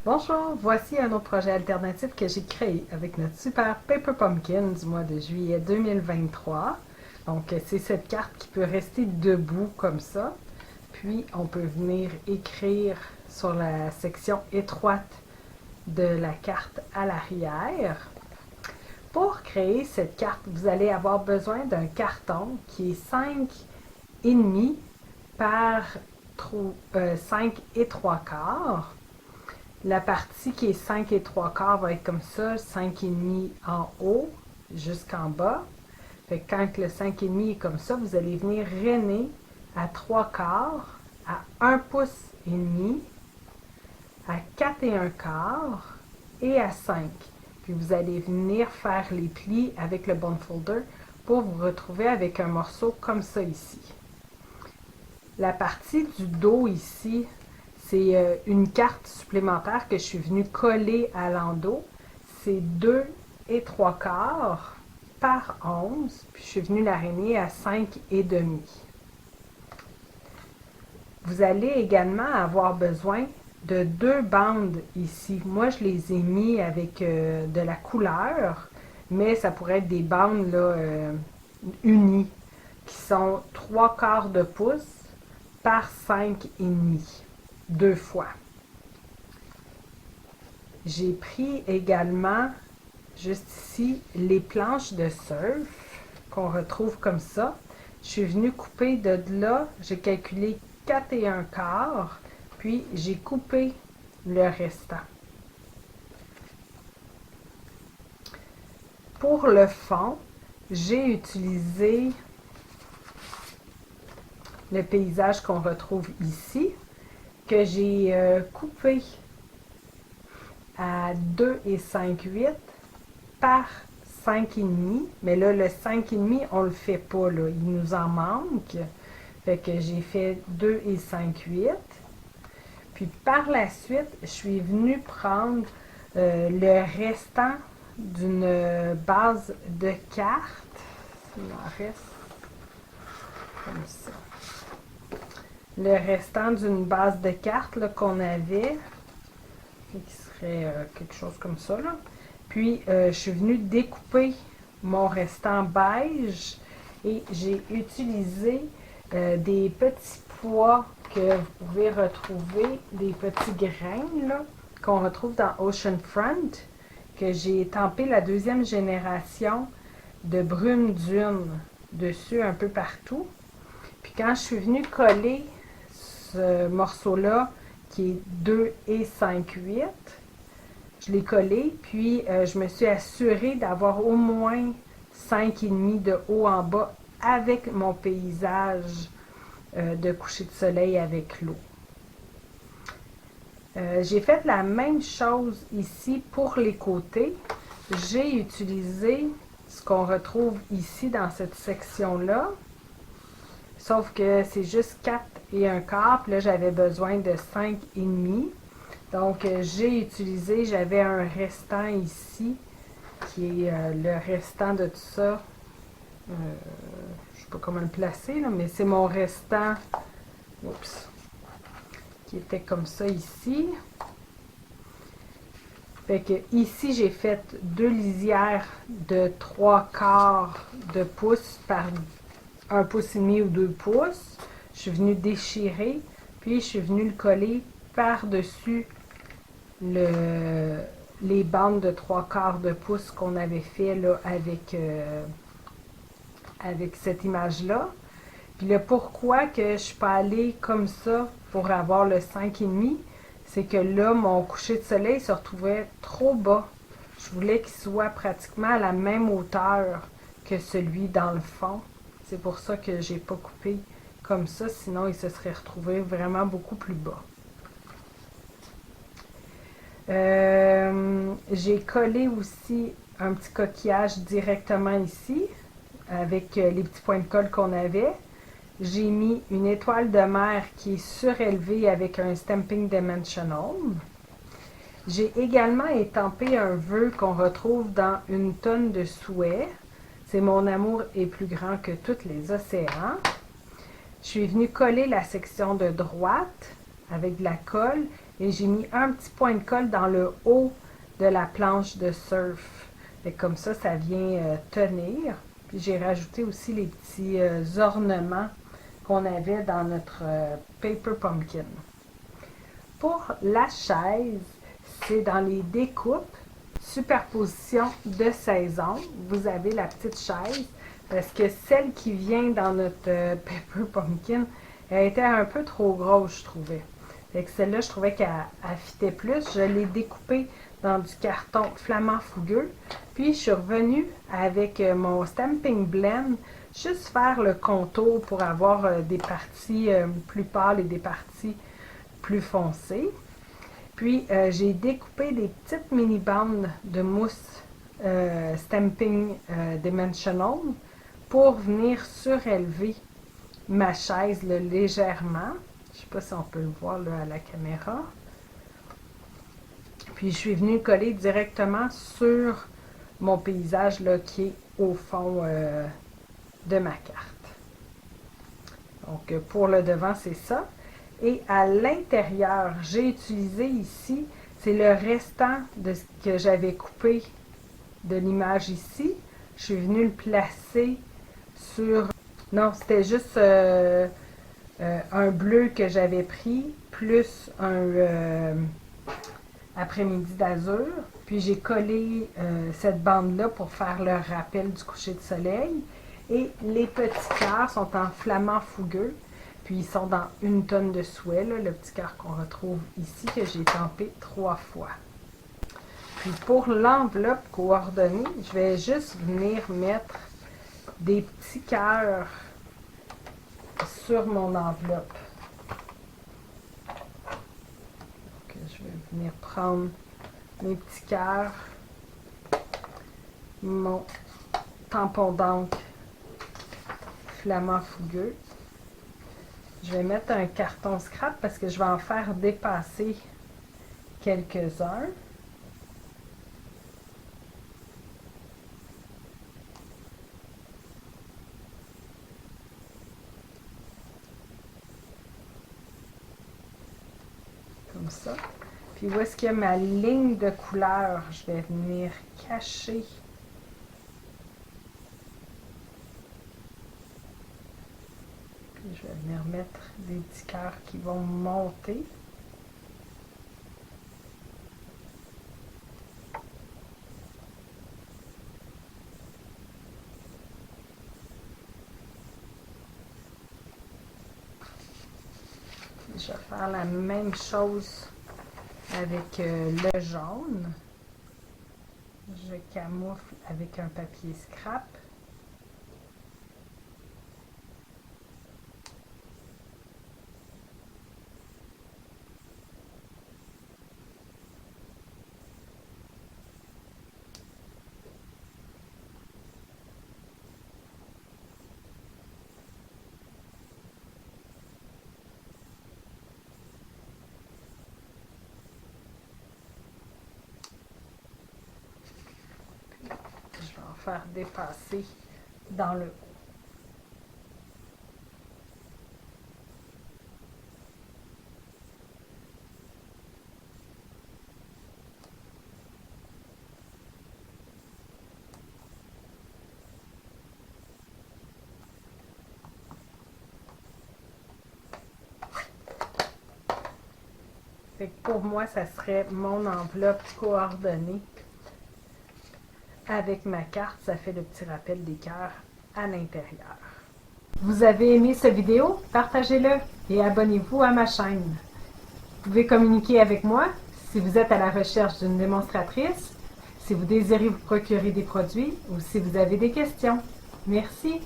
Bonjour, voici un autre projet alternatif que j'ai créé avec notre super Paper Pumpkin du mois de juillet 2023. Donc, c'est cette carte qui peut rester debout comme ça. Puis, on peut venir écrire sur la section étroite de la carte à l'arrière. Pour créer cette carte, vous allez avoir besoin d'un carton qui est 5,5 par 5 et 3 quarts. La partie qui est 5 et 3 quarts va être comme ça, 5,5 en haut jusqu'en bas. Fait que quand le 5,5 est comme ça, vous allez venir rainer à 3 quarts, à 1 pouce et demi, à 4 et 1 quart et à 5. Puis vous allez venir faire les plis avec le bone folder pour vous retrouver avec un morceau comme ça ici. La partie du dos ici, c'est une carte supplémentaire que je suis venue coller à l'endos. C'est 2 et 3 quarts par 11. Puis je suis venue l'aligner à 5 et demi. Vous allez également avoir besoin de 2 bandes ici. Moi, je les ai mis avec de la couleur, mais ça pourrait être des bandes là, unies, qui sont 3 quarts de pouce par 5 et demi, 2 fois. J'ai pris également, juste ici, les planches de surf qu'on retrouve comme ça. Je suis venue couper de là, j'ai calculé 4 et 1 quart, puis j'ai coupé le restant. Pour le fond, j'ai utilisé le paysage qu'on retrouve ici, que j'ai coupé à 2 et 5/8 par 5,5. Mais là, le 5,5, on le fait pas, là. Il nous en manque. Fait que j'ai fait 2 et 5/8. Puis par la suite, je suis venue prendre le restant d'une base de cartes. Il m'en reste comme ça. Le restant d'une base de cartes qu'on avait, qui serait quelque chose comme ça, là. Puis, je suis venue découper mon restant beige et j'ai utilisé des petits pois que vous pouvez retrouver, des petits grains là, qu'on retrouve dans Oceanfront, que j'ai étampé la deuxième génération de brume dune dessus un peu partout. Puis quand je suis venue coller ce morceau-là, qui est 2 et 5/8, je l'ai collé, puis je me suis assurée d'avoir au moins 5,5 de haut en bas avec mon paysage de coucher de soleil avec l'eau. J'ai fait la même chose ici pour les côtés. J'ai utilisé ce qu'on retrouve ici dans cette section-là, sauf que c'est juste 4 et 1 quart, puis là j'avais besoin de 5,5. Donc, j'ai utilisé, j'avais un restant ici, qui est le restant de tout ça. Je ne sais pas comment le placer, là, mais c'est mon restant, oups, qui était comme ça ici. Fait que ici, j'ai fait 2 lisières de 3 quarts de pouce par 1 pouce et demi ou 2 pouces. Je suis venue déchirer, puis je suis venue le coller par-dessus les bandes de 3 quarts de pouce qu'on avait fait là, avec cette image-là. Puis le pourquoi que je ne suis pas allée comme ça pour avoir le 5,5, c'est que là, mon coucher de soleil se retrouvait trop bas. Je voulais qu'il soit pratiquement à la même hauteur que celui dans le fond. C'est pour ça que j'ai pas coupé comme ça, sinon il se serait retrouvé vraiment beaucoup plus bas. J'ai collé aussi un petit coquillage directement ici avec les petits points de colle qu'on avait. J'ai mis une étoile de mer qui est surélevée avec un Stamping Dimensional. J'ai également étampé un vœu qu'on retrouve dans Une tonne de souhaits. C'est Mon amour est plus grand que tous les océans. Je suis venue coller la section de droite avec de la colle et j'ai mis un petit point de colle dans le haut de la planche de surf. Et comme ça vient tenir. Puis j'ai rajouté aussi les petits ornements qu'on avait dans notre Paper Pumpkin. Pour la chaise, c'est dans les découpes, superposition de saison. Vous avez la petite chaise, parce que celle qui vient dans notre Paper Pumpkin, elle était un peu trop grosse, je trouvais. Fait que celle-là, je trouvais qu'elle fitait plus. Je l'ai découpée dans du carton flamand fougueux. Puis, je suis revenue avec mon Stamping Blend, juste faire le contour pour avoir des parties plus pâles et des parties plus foncées. Puis, j'ai découpé des petites mini-bandes de mousse Stamping Dimensional pour venir surélever ma chaise là, légèrement. Je ne sais pas si on peut le voir là, à la caméra. Puis je suis venue coller directement sur mon paysage là, qui est au fond de ma carte. Donc pour le devant, c'est ça. Et à l'intérieur, j'ai utilisé ici, c'est le restant de ce que j'avais coupé de l'image ici. Je suis venue le placer sur... Non, c'était juste un bleu que j'avais pris, plus un après-midi d'azur. Puis j'ai collé cette bande-là pour faire le rappel du coucher de soleil. Et les petits cœurs sont en flamand fougueux. Puis ils sont dans une tonne de souhait, là, le petit cœur qu'on retrouve ici, que j'ai tempé 3 fois. Puis pour l'enveloppe coordonnée, je vais juste venir mettre des petits cœurs sur mon enveloppe. Donc, je vais venir prendre mes petits cœurs, mon tampon d'encre flamand fougueux. Je vais mettre un carton scrap parce que je vais en faire dépasser quelques-uns. Comme ça. Puis où est-ce qu'il y a ma ligne de couleur? Je vais venir cacher je vais venir mettre des petits cœurs qui vont monter. Je vais faire la même chose avec le jaune. Je camoufle avec un papier scrap. Faire dépasser dans le haut. Fait que pour moi, ça serait mon enveloppe coordonnée. Avec ma carte, ça fait le petit rappel des cœurs à l'intérieur. Vous avez aimé cette vidéo? Partagez-le et abonnez-vous à ma chaîne. Vous pouvez communiquer avec moi si vous êtes à la recherche d'une démonstratrice, si vous désirez vous procurer des produits ou si vous avez des questions. Merci!